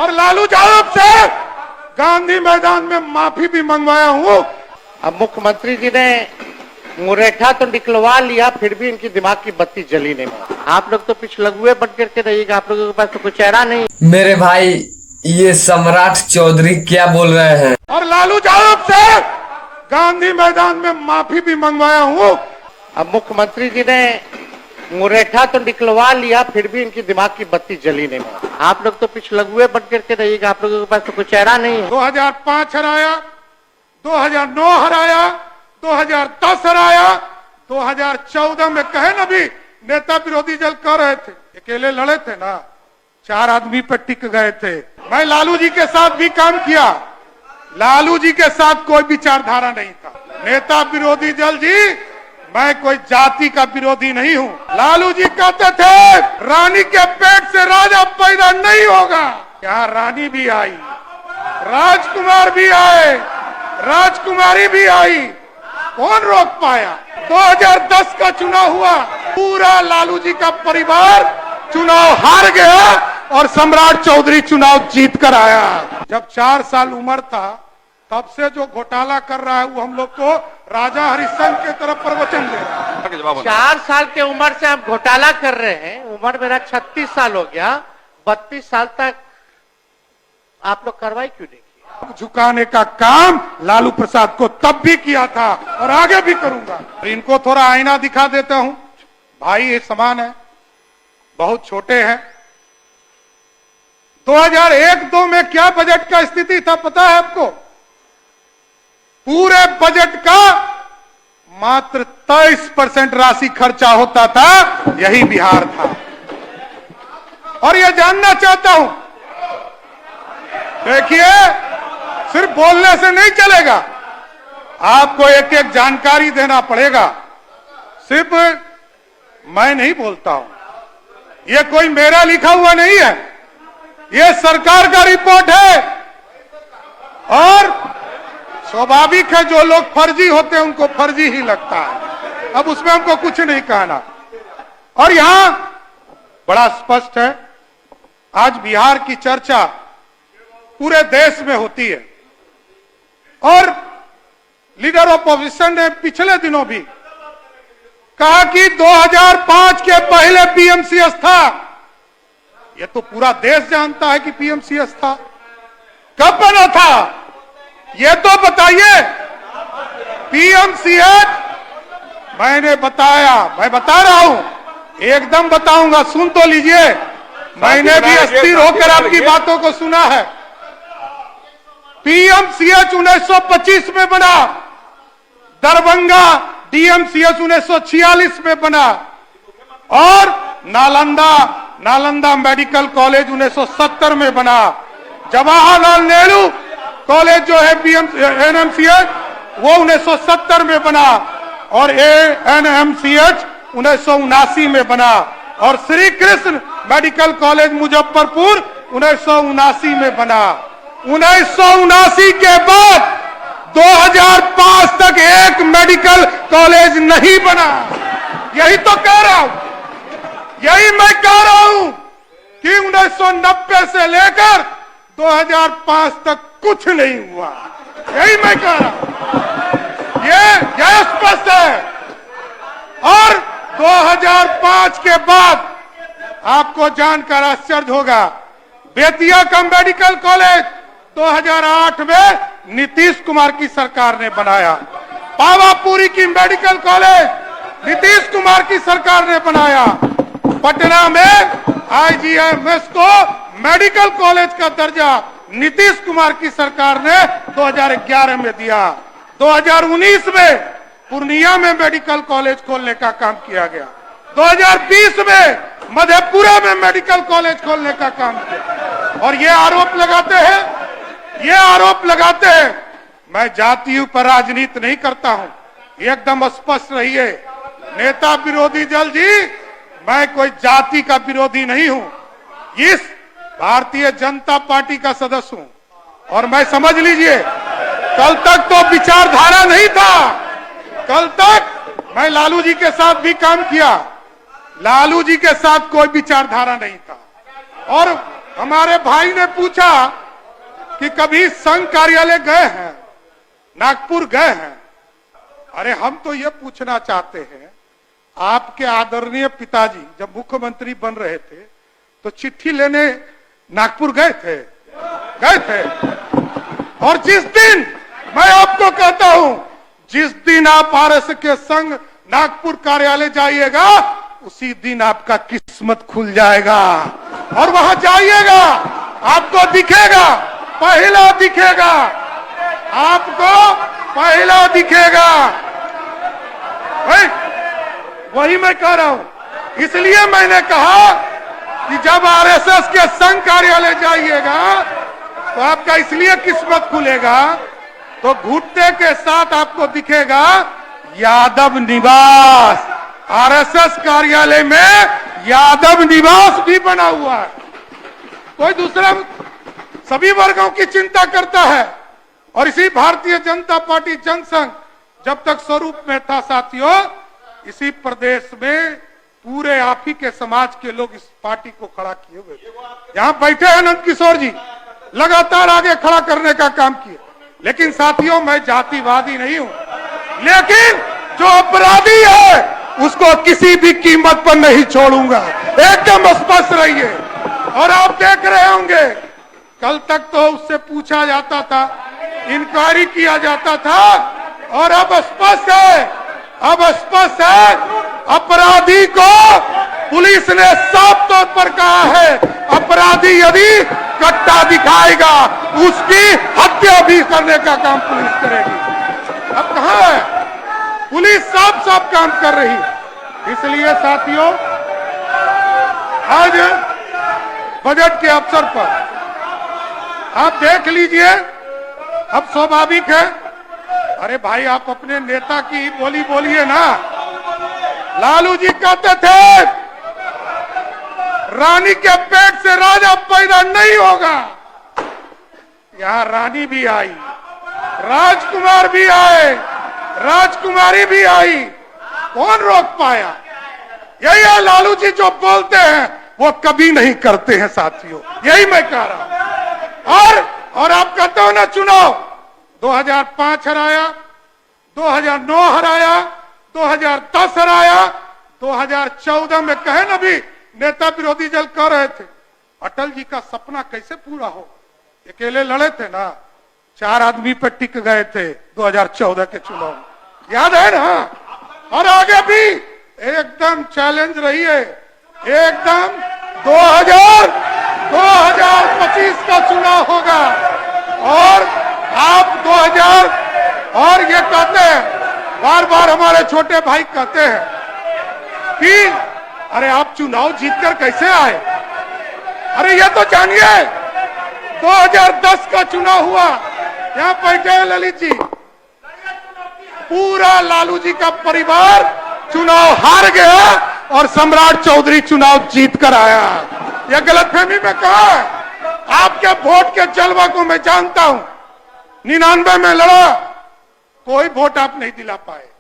और लालू यादव से गांधी मैदान में माफी भी मंगवाया हूँ। अब मुख्यमंत्री जी ने मुरेठा तो निकलवा लिया, फिर भी इनकी दिमाग की बत्ती जली नहीं। आप लोग तो पिछलगुए बन करके रहिएगा, आप लोगों के पास तो कुछ चेहरा नहीं। मेरे भाई ये सम्राट चौधरी क्या बोल रहे हैं? और लालू यादव से गांधी मैदान में माफी भी मंगवाया हूँ। अब मुख्यमंत्री जी ने मुरेठा तो निकलवा लिया, फिर भी इनकी दिमाग की बत्ती जली नहीं। आप लोग तो पिछलगुए बन करके रहिएगा, आप लोगों के पास तो कुछ चेहरा नहीं है। 2005 हराया, 2009 हराया, 2010 हराया, 2014 में कहे ना भी नेता विरोधी दल कर रहे थे, अकेले लड़े थे ना, 4 आदमी पे टिक गए थे। मैं लालू जी के साथ भी काम किया, लालू जी के साथ कोई विचारधारा नहीं था। नेता विरोधी दल जी, मैं कोई जाति का विरोधी नहीं हूँ। लालू जी कहते थे रानी के पेट से राजा पैदा नहीं होगा, यहाँ रानी भी आई, राजकुमार भी आए, राजकुमारी भी आई, कौन रोक पाया? 2010 का चुनाव हुआ, पूरा लालू जी का परिवार चुनाव हार गया और सम्राट चौधरी चुनाव जीत कर आया। जब 4 साल उम्र था तब से जो घोटाला कर रहा है वो हम लोग को राजा हरिश्चंद्र के तरफ प्रवचन दे रहा है। 4 साल की उम्र से आप घोटाला कर रहे हैं, उम्र मेरा 36 साल हो गया, 32 साल तक आप लोग कार्रवाई क्यों नहीं की? झुकाने का काम लालू प्रसाद को तब भी किया था और आगे भी करूंगा। इनको थोड़ा आईना दिखा देता हूं, भाई ये समान है, बहुत छोटे हैं। 2001-2 में क्या बजट का स्थिति था पता है आपको? पूरे बजट का मात्र 23% राशि खर्चा होता था, यही बिहार था। और यह जानना चाहता हूं, देखिए सिर्फ बोलने से नहीं चलेगा, आपको एक एक जानकारी देना पड़ेगा। सिर्फ मैं नहीं बोलता हूं, यह कोई मेरा लिखा हुआ नहीं है, यह सरकार का रिपोर्ट है। और स्वाभाविक है जो लोग फर्जी होते हैं उनको फर्जी ही लगता है, अब उसमें हमको कुछ नहीं कहना। और यहां बड़ा स्पष्ट है, आज बिहार की चर्चा पूरे देश में होती है और लीडर ऑपोजिशन ने पिछले दिनों भी कहा कि 2005 के पहले पीएमसीएस था। यह तो पूरा देश जानता है कि पीएमसीएस था, कब बना था ये तो बताइए। पीएमसीएच मैंने बताया, मैं बता रहा हूं, एकदम बताऊंगा, सुन तो लीजिए। मैंने भी अस्थिर होकर आपकी बातों को सुना है। पीएमसीएच 1925 में बना, दरभंगा डीएमसीएच 1946 में बना और नालंदा मेडिकल कॉलेज 1970 में बना। जवाहरलाल नेहरू कॉलेज जो है एनएमसीएच वो 1970 में बना और एएनएमसीएच 1979 में बना और श्री कृष्ण मेडिकल कॉलेज मुजफ्फरपुर 1979 में बना। 1979 के बाद 2005 तक एक मेडिकल कॉलेज नहीं बना। यही तो कह रहा हूं, यही मैं कह रहा हूं कि 1990 से लेकर 2005 तक कुछ नहीं हुआ, यही मैं कह रहा हूं, ये स्पष्ट है। और 2005 के बाद आपको जानकर आश्चर्य होगा, बेतिया का मेडिकल कॉलेज 2008 में नीतीश कुमार की सरकार ने बनाया। पावापुरी की मेडिकल कॉलेज नीतीश कुमार की सरकार ने बनाया। पटना में आईजीएमएस को मेडिकल कॉलेज का दर्जा नीतीश कुमार की सरकार ने 2011 में दिया। 2019 में पूर्णिया में मेडिकल कॉलेज खोलने का काम किया गया। 2020 में मधेपुरा में मेडिकल कॉलेज खोलने का काम किया। और ये आरोप लगाते हैं, मैं जातियों पर राजनीति नहीं करता हूं, एकदम स्पष्ट रहिए। नेता विरोधी दल जी, मैं कोई जाति का विरोधी नहीं हूं, इस भारतीय जनता पार्टी का सदस्य हूं। और मैं समझ लीजिए, कल तक तो विचारधारा नहीं था, कल तक मैं लालू जी के साथ भी काम किया, लालू जी के साथ कोई विचारधारा नहीं था। और हमारे भाई ने पूछा कि कभी संघ कार्यालय गए हैं, नागपुर गए हैं। अरे हम तो ये पूछना चाहते हैं, आपके आदरणीय पिताजी जब मुख्यमंत्री बन रहे थे तो चिट्ठी लेने नागपुर गए थे? गए थे। और जिस दिन मैं आपको कहता हूं, जिस दिन आप आरएसएस के संघ नागपुर कार्यालय जाइएगा उसी दिन आपका किस्मत खुल जाएगा और वहां जाइएगा, आपको दिखेगा, पहला दिखेगा, आपको पहला दिखेगा। वही मैं कह रहा हूं। इसलिए मैंने कहा कि जब आरएसएस के संघ कार्यालय जाइएगा तो आपका इसलिए किस्मत खुलेगा, तो घुटने के साथ आपको दिखेगा यादव निवास। आरएसएस कार्यालय में यादव निवास भी बना हुआ है। कोई दूसरा सभी वर्गों की चिंता करता है और इसी भारतीय जनता पार्टी जनसंघ जब तक स्वरूप में था साथियों, इसी प्रदेश में पूरे आप ही के समाज के लोग इस पार्टी को खड़ा किए हुए। यहां बैठे हैं नंद किशोर जी, लगातार आगे खड़ा करने का काम किए। लेकिन साथियों, मैं जातिवादी नहीं हूं, लेकिन जो अपराधी है उसको किसी भी कीमत पर नहीं छोड़ूंगा। एकदम स्पष्ट रहिए। और आप देख रहे होंगे, कल तक तो उससे पूछा जाता था, इंक्वायरी किया जाता था, और अब स्पष्ट है, अब स्पष्ट है, अपराधी को पुलिस ने साफ तौर पर कहा है, अपराधी यदि कट्टा दिखाएगा उसकी हत्या भी करने का काम पुलिस करेगी। अब कहां है पुलिस? साफ साफ काम कर रही है। इसलिए साथियों, आज बजट के अवसर पर आप देख लीजिए, अब स्वाभाविक है। अरे भाई, आप अपने नेता की बोली बोलिए ना। लालू जी कहते थे रानी के पेट से राजा पैदा नहीं होगा। यहां रानी भी आई, राजकुमार भी आए, राजकुमारी भी आई, कौन रोक पाया? यही है लालू जी, जो बोलते हैं वो कभी नहीं करते हैं साथियों। यही मैं कह रहा हूं। और आप कहते हो ना, चुनाव 2005 हराया, 2009 हराया, 2010 हराया, 2014 में कहे ना, भी नेता विरोधी दल कह रहे थे अटल जी का सपना कैसे पूरा हो। अकेले लड़े थे ना, 4 आदमी पे टिक गए थे 2014 के चुनाव, याद है ना। और आगे भी एकदम चैलेंज रही है, एकदम 2025 का चुनाव होगा। और आप 2000 और ये कहते हैं, बार बार हमारे छोटे भाई कहते हैं कि अरे आप चुनाव जीतकर कैसे आए। अरे ये तो जानिए, 2010 का चुनाव हुआ, यहां बैठे हैं ललित जी, पूरा लालू जी का परिवार चुनाव हार गया और सम्राट चौधरी चुनाव जीत कर आया। यह गलतफहमी में कहा है। आपके वोट के जलवा को मैं जानता हूं। 99 में लड़ा, कोई वोट आप नहीं दिला पाए।